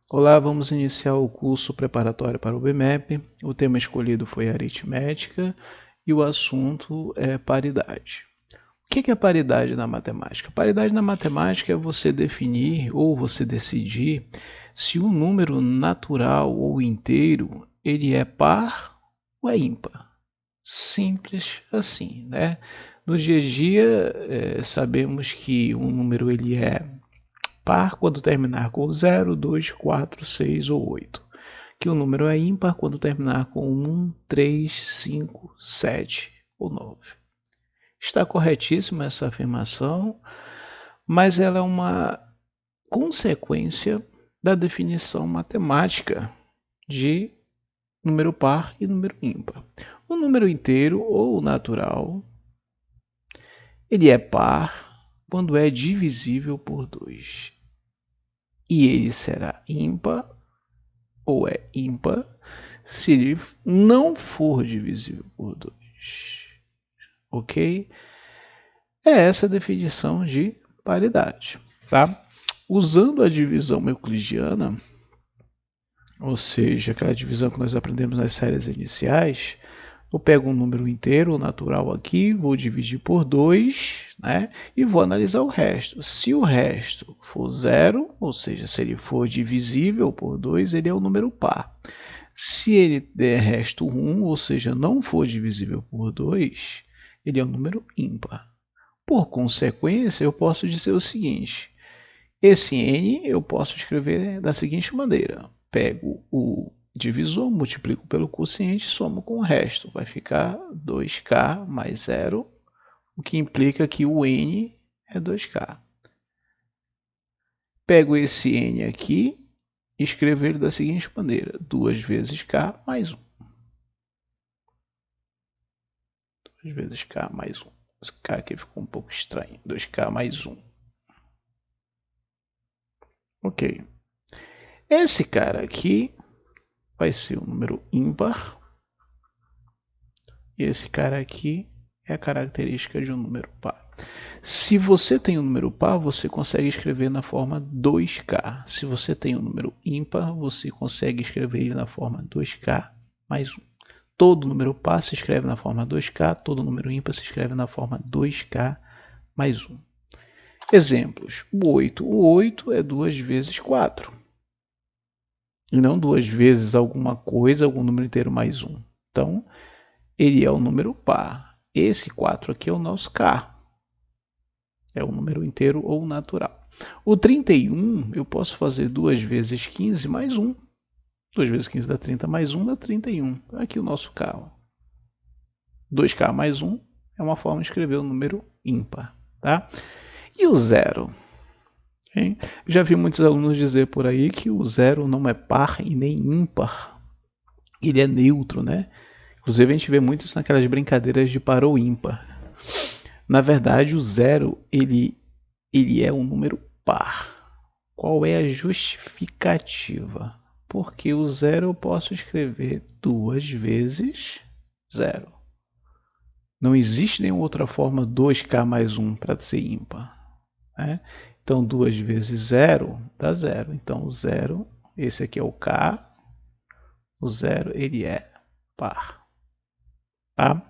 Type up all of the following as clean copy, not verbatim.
Olá, vamos iniciar o curso preparatório para o BMEP. O tema escolhido foi aritmética e o assunto é paridade. O que é paridade na matemática? Paridade na matemática é você definir ou você decidir se um número natural ou inteiro ele é par ou é ímpar. Simples assim, né? No dia a dia, sabemos que um número ele é par quando terminar com 0, 2, 4, 6 ou 8. Que o número é ímpar quando terminar com 1, 3, 5, 7 ou 9. Está corretíssima essa afirmação, mas ela é uma consequência da definição matemática de número par e número ímpar. O número inteiro ou natural, ele é par quando é divisível por 2. E ele será ímpar ou é ímpar se ele não for divisível por 2. Ok? É essa a definição de paridade. Tá? Usando a divisão euclidiana, ou seja, aquela divisão que nós aprendemos nas séries iniciais, eu pego um número inteiro natural aqui, vou dividir por 2, né? E vou analisar o resto. Se o resto for 0, ou seja, se ele for divisível por 2, ele é um número par. Se ele der resto 1, ou seja, não for divisível por 2, ele é um número ímpar. Por consequência, eu posso dizer o seguinte: esse n eu posso escrever da seguinte maneira. Pego o divisor, multiplico pelo quociente, somo com o resto. Vai ficar 2k mais 0, o que implica que o n é 2k. Pego esse n aqui e escrevo ele da seguinte maneira. 2 vezes k mais 1. 2 vezes k mais 1. Esse k aqui ficou um pouco estranho. 2k mais 1. Ok. Esse cara aqui vai ser um número ímpar. E esse cara aqui é a característica de um número par. Se você tem um número par, você consegue escrever na forma 2k. Se você tem um número ímpar, você consegue escrever ele na forma 2k mais 1. Todo número par se escreve na forma 2k, todo número ímpar se escreve na forma 2k mais 1. Exemplos. O 8. O 8 é 2 vezes 4. E não 2 vezes alguma coisa, algum número inteiro mais 1. Então, ele é o número par. Esse 4 aqui é o nosso k. É um número inteiro ou natural. O 31, eu posso fazer 2 vezes 15 mais 1. 2 vezes 15 dá 30 mais 1 dá 31. Aqui o nosso k. 2k mais 1 é uma forma de escrever o número ímpar. Tá? E o 0? Hein? Já vi muitos alunos dizer por aí que o 0 não é par e nem ímpar. Ele é neutro, né? Inclusive a gente vê muito isso naquelas brincadeiras de par ou ímpar. Na verdade, o 0 ele é um número par. Qual é a justificativa? Porque o 0 eu posso escrever 2 vezes 0. Não existe nenhuma outra forma 2k mais 1 para ser ímpar. Né? Então, 2 vezes 0 dá 0. Então, o 0, esse aqui é o k, o 0 ele é par. Tá?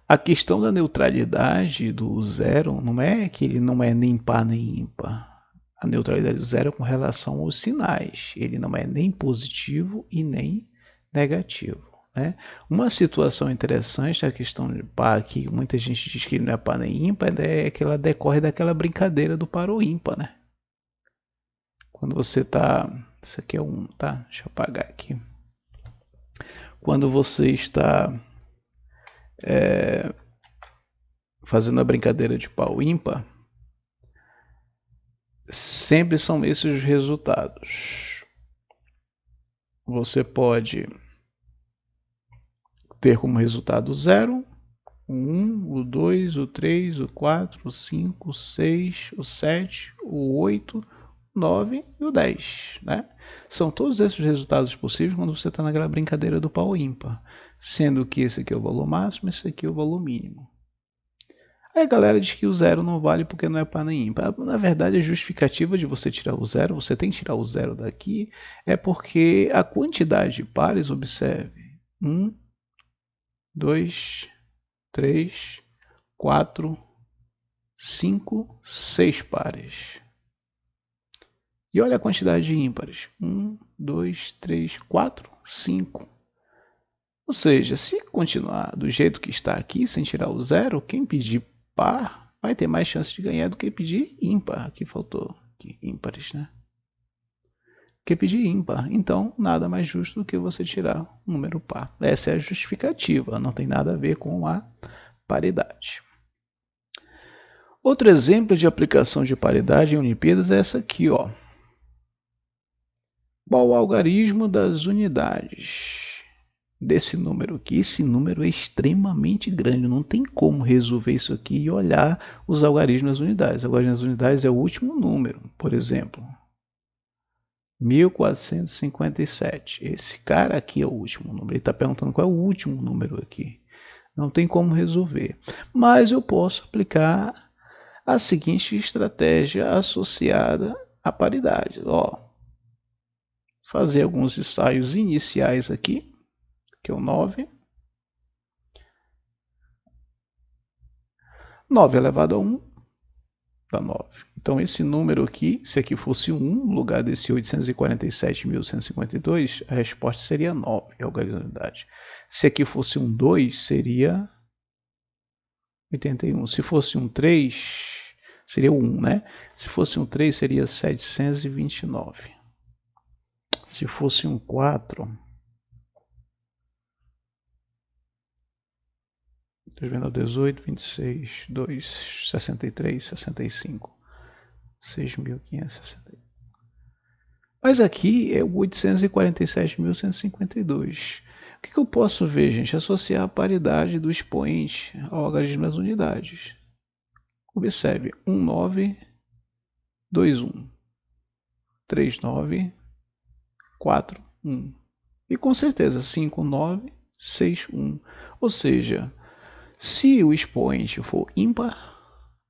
A questão da neutralidade do 0 não é que ele não é nem par nem ímpar. A neutralidade do 0 é com relação aos sinais. Ele não é nem positivo e nem negativo. Né? Uma situação interessante da questão de par, que muita gente diz que ele não é par nem ímpar, é que ela decorre daquela brincadeira do par ou ímpar. Né? Quando você está... Isso aqui é 1, tá? Deixa eu apagar aqui. Quando você está fazendo a brincadeira de par ou ímpar, sempre são esses os resultados. Você pode ter como resultado 0, o 1, o 2, o 3, o 4, o 5, o 6, o 7, o 8, o 9 e o 10. Né? São todos esses resultados possíveis quando você está naquela brincadeira do par ímpar, sendo que esse aqui é o valor máximo e esse aqui é o valor mínimo. Aí a galera diz que o zero não vale porque não é par nem ímpar. Na verdade, a justificativa de você tirar o zero, você tem que tirar o zero daqui, é porque a quantidade de pares, observe, 1, 2, 3, 4, 5, 6 pares. E olha a quantidade de ímpares, 1, 2, 3, 4, 5. Ou seja, se continuar do jeito que está aqui, sem tirar o zero, quem pedir par vai ter mais chance de ganhar do que pedir ímpar. Aqui faltou aqui, ímpares, né? Que pedir ímpar. Então, nada mais justo do que você tirar um número par. Essa é a justificativa, não tem nada a ver com a paridade. Outro exemplo de aplicação de paridade em Olimpíadas é essa aqui, ó. Qual o algarismo das unidades desse número aqui? Esse número é extremamente grande, não tem como resolver isso aqui e olhar os algarismos das unidades. O algarismo das unidades é o último número, por exemplo, 1457. Esse cara aqui é o último número. Ele está perguntando qual é o último número aqui. Não tem como resolver. Mas eu posso aplicar a seguinte estratégia associada à paridade. Ó, fazer alguns ensaios iniciais aqui, que é o 9. 9 elevado a 1 dá 9. Então, esse número aqui, se aqui fosse 1, no lugar desse 847.152, a resposta seria 9, é a algarismidade. Se aqui fosse um 2, seria 81. Se fosse um 3, seria 1, né? Se fosse um 3, seria 729. Se fosse um 4, 18, 26, 2, 63, 65, 6.560. Mas aqui é o 847.152. O que eu posso ver, gente? Associar a paridade do expoente ao algarismo das unidades. Observe, 1921, 3941. E com certeza 5961. Ou seja, se o expoente for ímpar,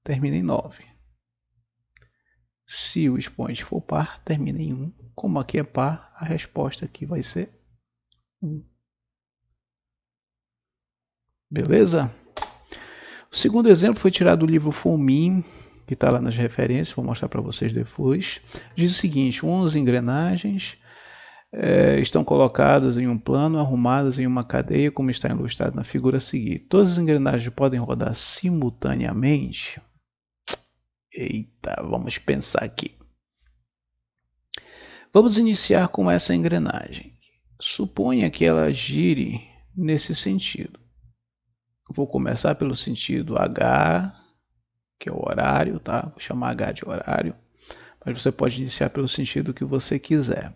termina em 9. Se o expoente for par, termina em 1. Como aqui é par, a resposta aqui vai ser 1. Beleza? O segundo exemplo foi tirado do livro Fomin, que está lá nas referências, vou mostrar para vocês depois. Diz o seguinte: 11 engrenagens estão colocadas em um plano, arrumadas em uma cadeia, como está ilustrado na figura a seguir. Todas as engrenagens podem rodar simultaneamente? Eita, vamos pensar aqui. Vamos iniciar com essa engrenagem. Suponha que ela gire nesse sentido. Vou começar pelo sentido H, que é o horário, tá? Vou chamar H de horário, mas você pode iniciar pelo sentido que você quiser.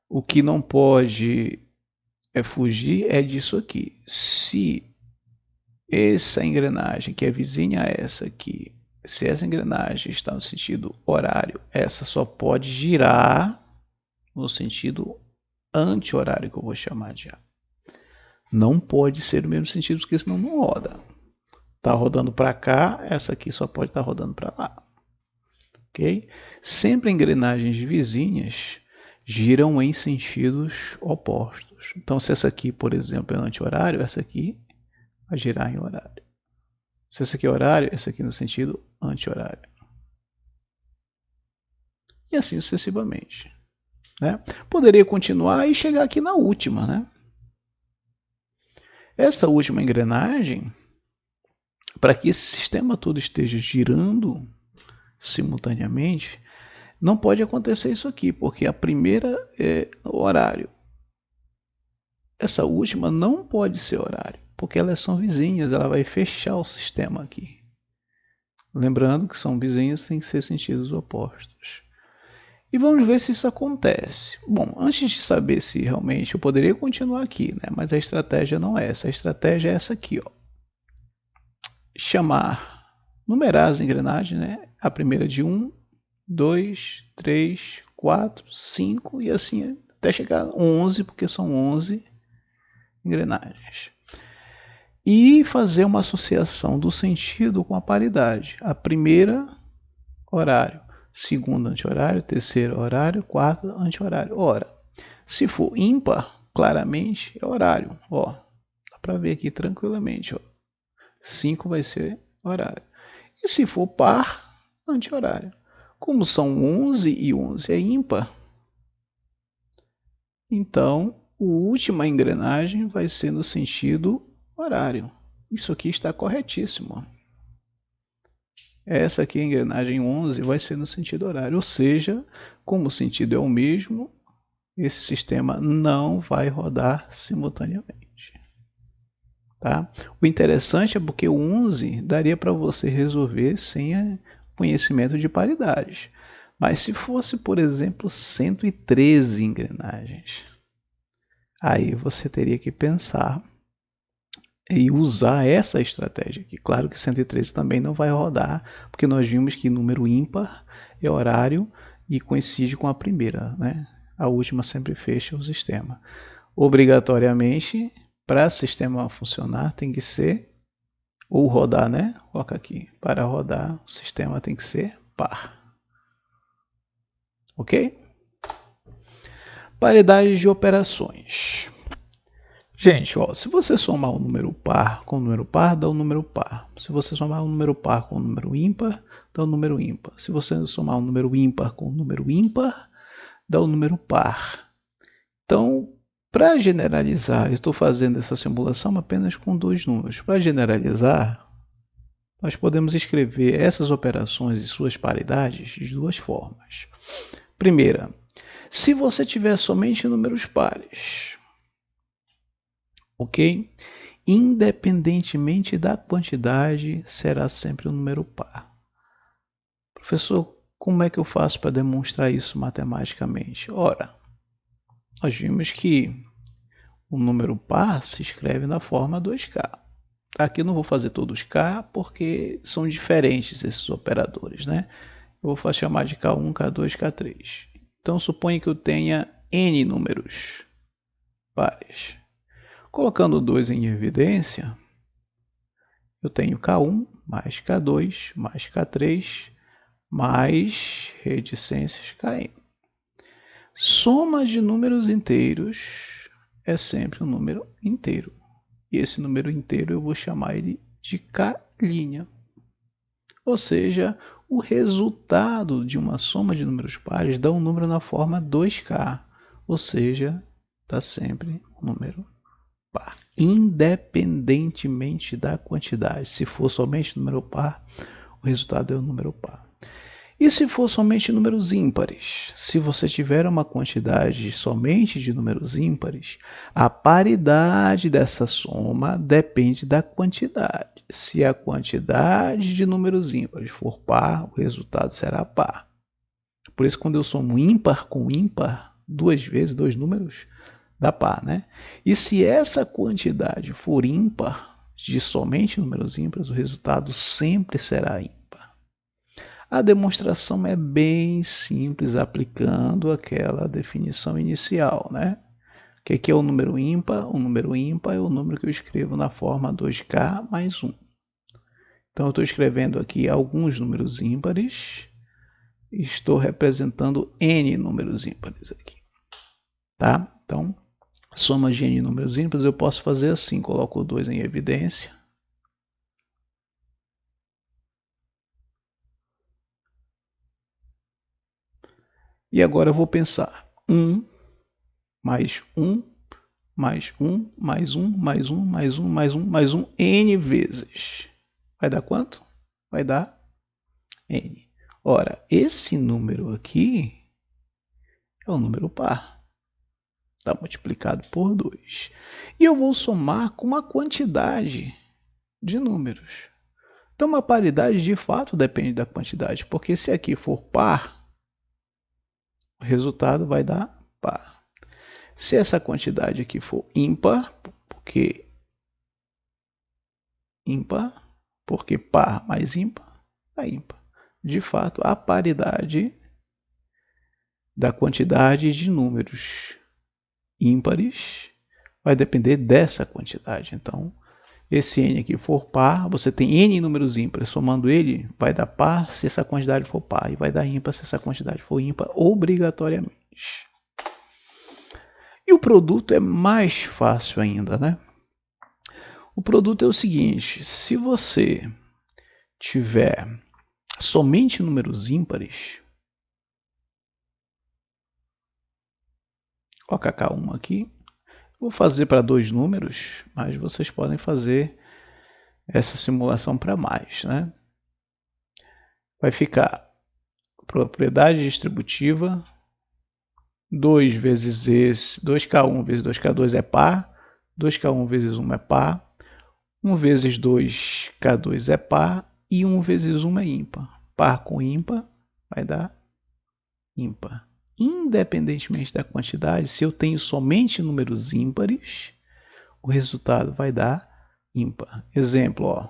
O que não pode fugir é disso aqui. Se essa engrenagem, que é vizinha a essa aqui, se essa engrenagem está no sentido horário, essa só pode girar no sentido anti-horário, que eu vou chamar de A. Não pode ser no mesmo sentido, porque senão não roda. Está rodando para cá, essa aqui só pode estar rodando para lá. Ok? Sempre engrenagens vizinhas giram em sentidos opostos. Então, se essa aqui, por exemplo, é anti-horário, essa aqui vai girar em horário. Se essa aqui é horário, essa aqui no sentido anti-horário. E assim sucessivamente. Né? Poderia continuar e chegar aqui na última. Né? Essa última engrenagem, para que esse sistema todo esteja girando simultaneamente, não pode acontecer isso aqui, porque a primeira é horário. Essa última não pode ser horário, porque elas são vizinhas, ela vai fechar o sistema aqui. Lembrando que são vizinhas, tem que ser sentidos opostos. E vamos ver se isso acontece. Bom, antes de saber se realmente eu poderia continuar aqui, né? Mas a estratégia não é essa. A estratégia é essa aqui, ó. Numerar as engrenagens, né? A primeira de 1, 2, 3, 4, 5 e assim até chegar a 11, porque são 11 engrenagens. e fazer uma associação do sentido com a paridade. A primeira, horário. Segunda, anti-horário. Terceira, horário. Quarta, anti-horário. Ora, se for ímpar, claramente é horário. Ó, dá para ver aqui tranquilamente. Ó. 5 vai ser horário. E se for par, anti-horário. Como são 11 e 11 é ímpar, então a última engrenagem vai ser no sentido horário. Isso aqui está corretíssimo. Essa aqui, a engrenagem 11, vai ser no sentido horário. Ou seja, como o sentido é o mesmo, esse sistema não vai rodar simultaneamente. Tá? O interessante é porque o 11 daria para você resolver sem conhecimento de paridades. Mas se fosse, por exemplo, 113 engrenagens, aí você teria que pensar e usar essa estratégia aqui. Claro que 113 também não vai rodar, porque nós vimos que número ímpar é horário e coincide com a primeira, né? A última sempre fecha o sistema. Obrigatoriamente, para o sistema funcionar, tem que ser, ou rodar, né? Coloca aqui, para rodar, o sistema tem que ser par. Ok? Paridade de operações. Gente, ó, se você somar um número par com um número par, dá um número par. Se você somar um número par com um número ímpar, dá um número ímpar. Se você somar um número ímpar com um número ímpar, dá um número par. Então, para generalizar, eu estou fazendo essa simulação apenas com dois números. Para generalizar, nós podemos escrever essas operações e suas paridades de duas formas. Primeira, se você tiver somente números pares, ok? Independentemente da quantidade, será sempre um número par. Professor, como é que eu faço para demonstrar isso matematicamente? Ora, nós vimos que o número par se escreve na forma 2K. Aqui eu não vou fazer todos K porque são diferentes esses operadores, né? Eu vou chamar de K1, K2, K3. Então suponha que eu tenha N números pares. Colocando 2 em evidência, eu tenho K1 mais K2 mais K3 mais reticências Kn. Soma de números inteiros é sempre um número inteiro. E esse número inteiro eu vou chamar ele de K'. Ou seja, o resultado de uma soma de números pares dá um número na forma 2K. Ou seja, dá sempre um número par, independentemente da quantidade. Se for somente número par, o resultado é o número par. E se for somente números ímpares? Se você tiver uma quantidade somente de números ímpares, a paridade dessa soma depende da quantidade. Se a quantidade de números ímpares for par, o resultado será par. Por isso, quando eu somo ímpar com ímpar, duas vezes, dois números, dá par, né? E se essa quantidade for ímpar, de somente números ímpares, o resultado sempre será ímpar. A demonstração é bem simples, aplicando aquela definição inicial, né? O que é o número ímpar? O número ímpar é o número que eu escrevo na forma 2K mais 1. Então, eu estou escrevendo aqui alguns números ímpares. Estou representando N números ímpares aqui. Tá? Então, soma de N números ímpares eu posso fazer assim. Coloco o 2 em evidência. E agora eu vou pensar 1 mais 1 mais 1 mais 1 mais 1 mais 1 mais 1 mais 1 N vezes. Vai dar quanto? Vai dar N. Ora, esse número aqui é um número par. Está multiplicado por 2. E eu vou somar com uma quantidade de números. Então, uma paridade de fato depende da quantidade, porque se aqui for par, o resultado vai dar par. Se essa quantidade aqui for ímpar, porque par mais ímpar dá ímpar. De fato, a paridade da quantidade de números ímpares vai depender dessa quantidade. Então, esse n aqui for par, você tem n números ímpares, somando ele vai dar par se essa quantidade for par, e vai dar ímpar se essa quantidade for ímpar, obrigatoriamente. E o produto é mais fácil ainda, né? O produto é o seguinte, se você tiver somente números ímpares, coloca K1 aqui, vou fazer para 2 números, mas vocês podem fazer essa simulação para mais, né? Vai ficar propriedade distributiva, 2 vezes esse, 2K1 vezes 2K2 é par, 2K1 vezes 1 é par, 1 vezes 2K2 é par e 1 vezes 1 é ímpar. Par com ímpar vai dar ímpar. Independentemente da quantidade, se eu tenho somente números ímpares, o resultado vai dar ímpar. Exemplo, ó.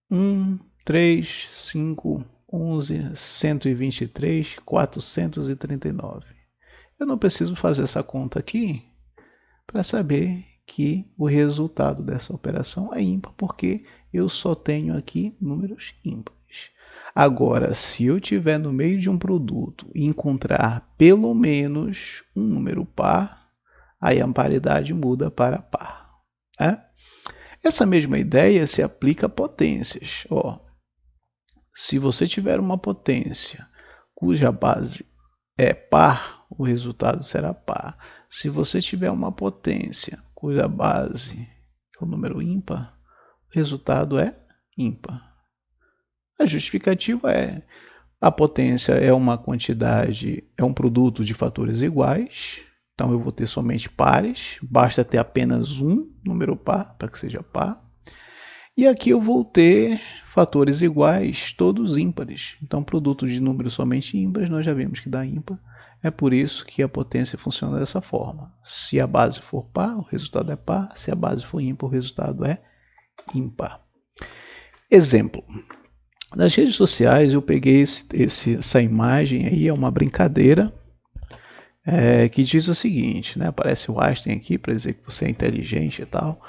1, 3, 5, 11, 123, 439. Eu não preciso fazer essa conta aqui para saber que o resultado dessa operação é ímpar, porque eu só tenho aqui números ímpares. Agora, se eu tiver no meio de um produto e encontrar pelo menos um número par, aí a paridade muda para par, né? Essa mesma ideia se aplica a potências. Ó, se você tiver uma potência cuja base é par, o resultado será par. Se você tiver uma potência cuja base é o número ímpar, o resultado é ímpar. A justificativa é: a potência é uma quantidade, é um produto de fatores iguais, então eu vou ter somente pares, basta ter apenas um número par para que seja par. E aqui eu vou ter fatores iguais, todos ímpares. Então, produto de números somente ímpares, nós já vimos que dá ímpar. É por isso que a potência funciona dessa forma. Se a base for par, o resultado é par. Se a base for ímpar, o resultado é ímpar. Exemplo. Nas redes sociais eu peguei essa imagem aí, é uma brincadeira, que diz o seguinte, né? Aparece o Einstein aqui para dizer que você é inteligente e tal.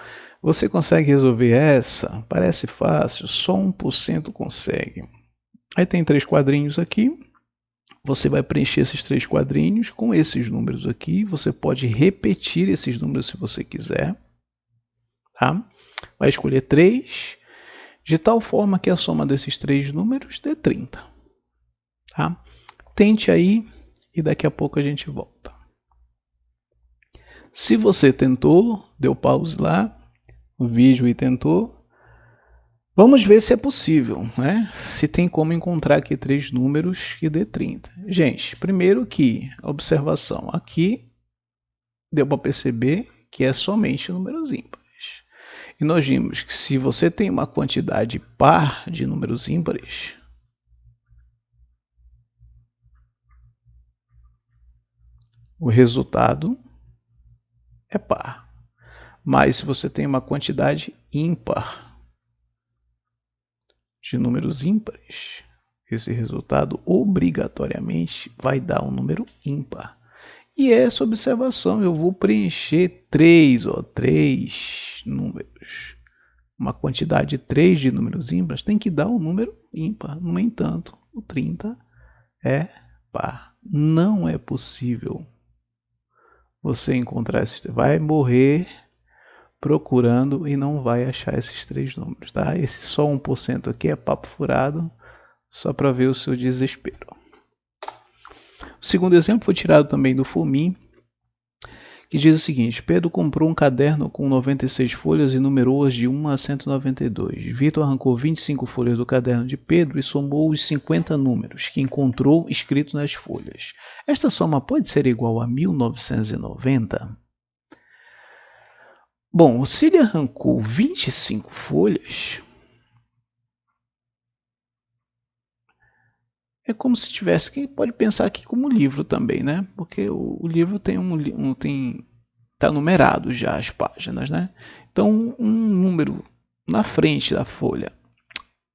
Você consegue resolver essa? Parece fácil, só 1% consegue. Aí tem 3 quadrinhos aqui. Você vai preencher esses 3 quadrinhos com esses números aqui. Você pode repetir esses números se você quiser. Tá? Vai escolher 3, de tal forma que a soma desses 3 números dê 30. Tá? Tente aí e daqui a pouco a gente volta. Se você tentou, deu pause lá, o vídeo e tentou, vamos ver se é possível, né? Se tem como encontrar aqui 3 números que dê 30. Gente, primeiro que, observação, aqui deu para perceber que é somente números ímpares. E nós vimos que se você tem uma quantidade par de números ímpares, o resultado é par. Mas se você tem uma quantidade ímpar de números ímpares, esse resultado obrigatoriamente vai dar um número ímpar. E essa observação eu vou preencher 3 números. Uma quantidade de 3 de números ímpares tem que dar um número ímpar. No entanto, o 30 é par. Não é possível você encontrar esse. Vai morrer procurando e não vai achar esses 3 números, tá? Esse só 1% aqui é papo furado, só para ver o seu desespero. O segundo exemplo foi tirado também do Fumin, que diz o seguinte: Pedro comprou um caderno com 96 folhas e numerou-as de 1 a 192. Vitor arrancou 25 folhas do caderno de Pedro e somou os 50 números que encontrou escritos nas folhas. Esta soma pode ser igual a 1990? Bom, se ele arrancou 25 folhas, é como se tivesse, que pode pensar aqui como livro também, né? Porque o livro tem tá numerado já as páginas, né? Então, um número na frente da folha,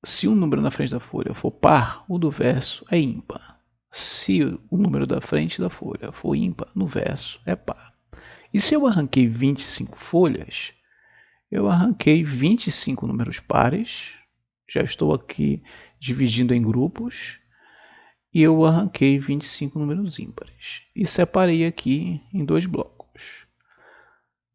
se um número na frente da folha for par, o do verso é ímpar. Se o número da frente da folha for ímpar, no verso é par. E se eu arranquei 25 folhas, eu arranquei 25 números pares, já estou aqui dividindo em grupos, e eu arranquei 25 números ímpares, e separei aqui em 2 blocos.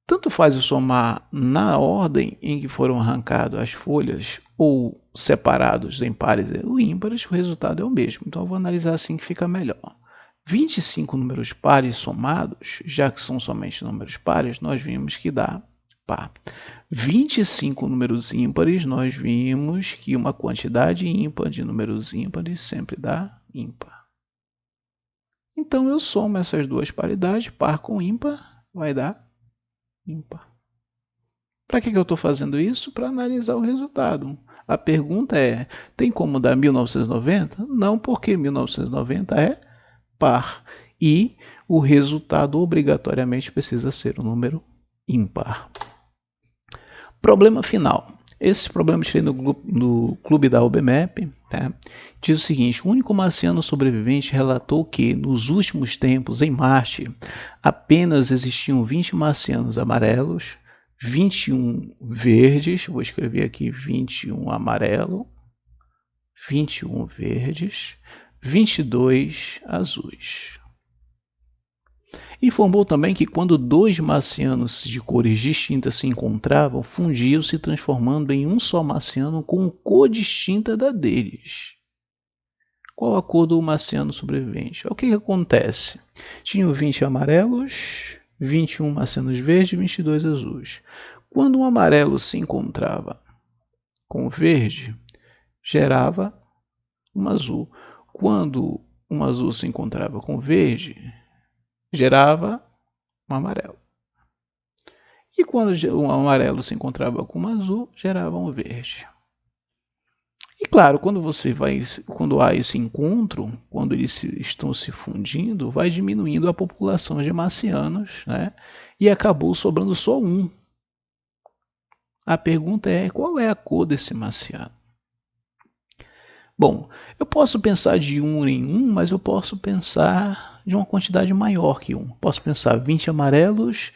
Tanto faz eu somar na ordem em que foram arrancadas as folhas, ou separados em pares ou ímpares, o resultado é o mesmo, então eu vou analisar assim que fica melhor. 25 números pares somados, já que são somente números pares, nós vimos que dá par. 25 números ímpares, nós vimos que uma quantidade ímpar de números ímpares sempre dá ímpar. Então eu somo essas duas paridades, par com ímpar, vai dar ímpar. Para que eu estou fazendo isso? Para analisar o resultado. A pergunta é, tem como dar 1990? Não, porque 1990 é par. E o resultado obrigatoriamente precisa ser um número ímpar. Problema final. Esse problema eu tirei no clube da UBMAP. Tá? Diz o seguinte, o único marciano sobrevivente relatou que, nos últimos tempos, em Marte, apenas existiam 20 marcianos amarelos, 21 verdes, vou escrever aqui 21 amarelo, 21 verdes, 22 azuis. Informou também que quando 2 marcianos de cores distintas se encontravam, fundiam se transformando em um só marciano com cor distinta da deles. Qual a cor do marciano sobrevivente? O que acontece? Tinham 20 amarelos, 21 marcianos verdes e 22 azuis. Quando um amarelo se encontrava com o verde, gerava um azul. Quando um azul se encontrava com o verde, gerava um amarelo. E quando um amarelo se encontrava com um azul, gerava um verde. E claro, quando há esse encontro, quando eles estão se fundindo, vai diminuindo a população de marcianos, né? E acabou sobrando só um. A pergunta é, qual é a cor desse marciano? Bom, eu posso pensar de um em um, mas eu posso pensar de uma quantidade maior que um. Posso pensar 20 amarelos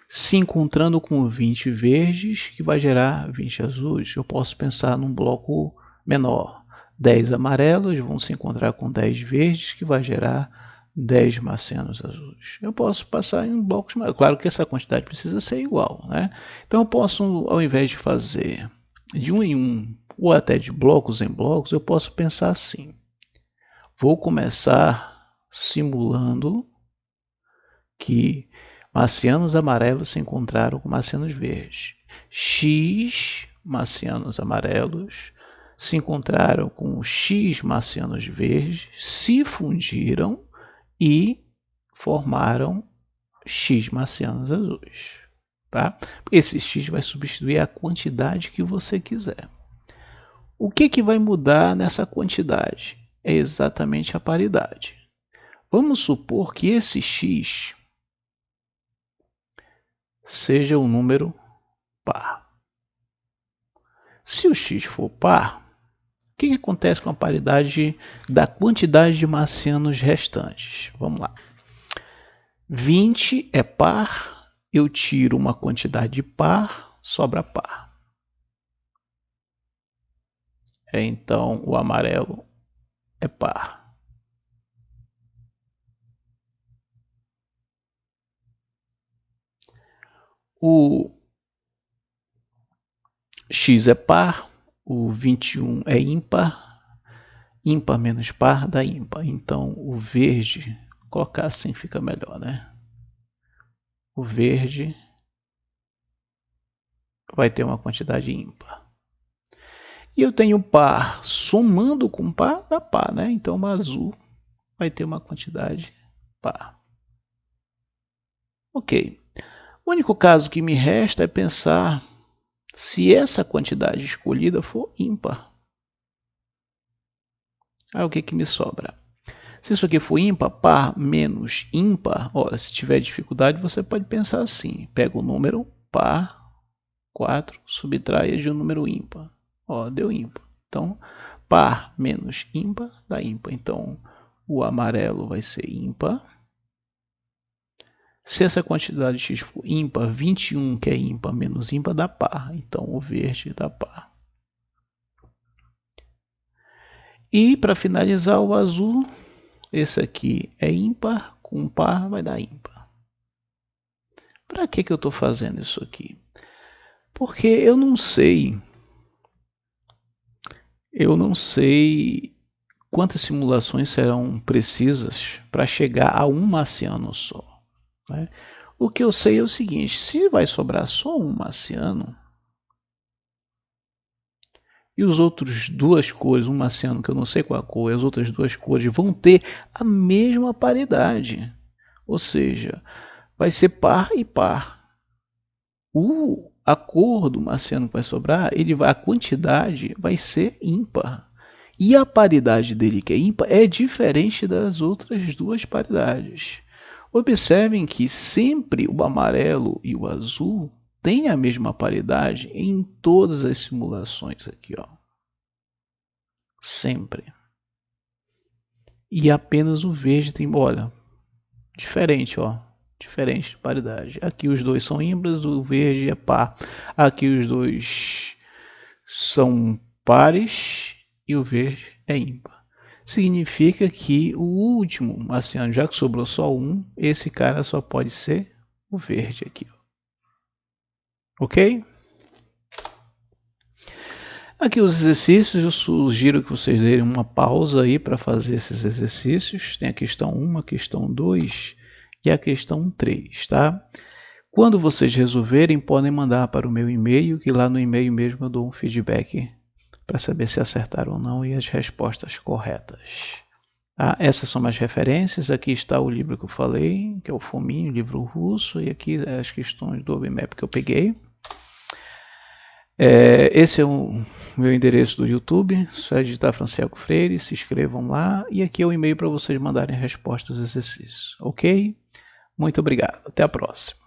se encontrando com 20 verdes, que vai gerar 20 azuis. Eu posso pensar num bloco menor. 10 amarelos vão se encontrar com 10 verdes, que vai gerar 10 marcianos azuis. Eu posso passar em blocos maiores. Claro que essa quantidade precisa ser igual, né? Então eu posso, ao invés de fazer de um em um, ou até de blocos em blocos, eu posso pensar assim. Vou começar simulando que marcianos amarelos se encontraram com marcianos verdes. X marcianos amarelos se encontraram com X marcianos verdes, se fundiram e formaram X marcianos azuis. Tá? Esse X vai substituir a quantidade que você quiser. O que vai mudar nessa quantidade? É exatamente a paridade. Vamos supor que esse X seja um número par. Se o X for par, o que acontece com a paridade da quantidade de marcianos restantes? Vamos lá. 20 é par, eu tiro uma quantidade par, sobra par. Então, o amarelo é par. O X é par, o 21 é ímpar, ímpar menos par dá ímpar. Então, o verde, colocar assim fica melhor, né? O verde vai ter uma quantidade ímpar. E eu tenho par somando com par, dá par, né? Então, o azul vai ter uma quantidade par. Ok. O único caso que me resta é pensar se essa quantidade escolhida for ímpar. Aí o que me sobra? Se isso aqui for ímpar, par menos ímpar, ó, se tiver dificuldade, você pode pensar assim. Pega o número par, 4, subtrai de um número ímpar. Ó, deu ímpar. Então, par menos ímpar dá ímpar. Então, o amarelo vai ser ímpar. Se essa quantidade x for ímpar, 21 que é ímpar menos ímpar dá par. Então o verde dá par. E para finalizar o azul, esse aqui é ímpar, com par vai dar ímpar. Para que eu estou fazendo isso aqui? Porque eu não sei quantas simulações serão precisas para chegar a um marciano só, né? O que eu sei é o seguinte: se vai sobrar só um marciano e os outros duas cores, um marciano que eu não sei qual a cor, e as outras duas cores vão ter a mesma paridade, ou seja, vai ser par e par. A cor do marciano que vai sobrar, a quantidade vai ser ímpar. E a paridade dele, que é ímpar, é diferente das outras duas paridades. Observem que sempre o amarelo e o azul têm a mesma paridade em todas as simulações aqui, ó. Sempre. E apenas o verde tem, olha, diferente, ó. Diferente de paridade. Aqui os dois são ímpares, o verde é par. Aqui os dois são pares e o verde é ímpar. Significa que o último marciano, já que sobrou só um, esse cara só pode ser o verde aqui. Ok? Aqui os exercícios, eu sugiro que vocês deem uma pausa aí para fazer esses exercícios. Tem a questão 1, a questão 2 e a questão 3, tá? Quando vocês resolverem, podem mandar para o meu e-mail, que lá no e-mail mesmo eu dou um feedback para saber se acertaram ou não e as respostas corretas. Ah, essas são as referências. Aqui está o livro que eu falei, que é o Fominho, livro russo, e aqui as questões do OBMAP que eu peguei. Esse é o meu endereço do YouTube, só digitar Francielco Freire, se inscrevam lá, e aqui é o e-mail para vocês mandarem respostas aos exercícios, ok? Muito obrigado, até a próxima.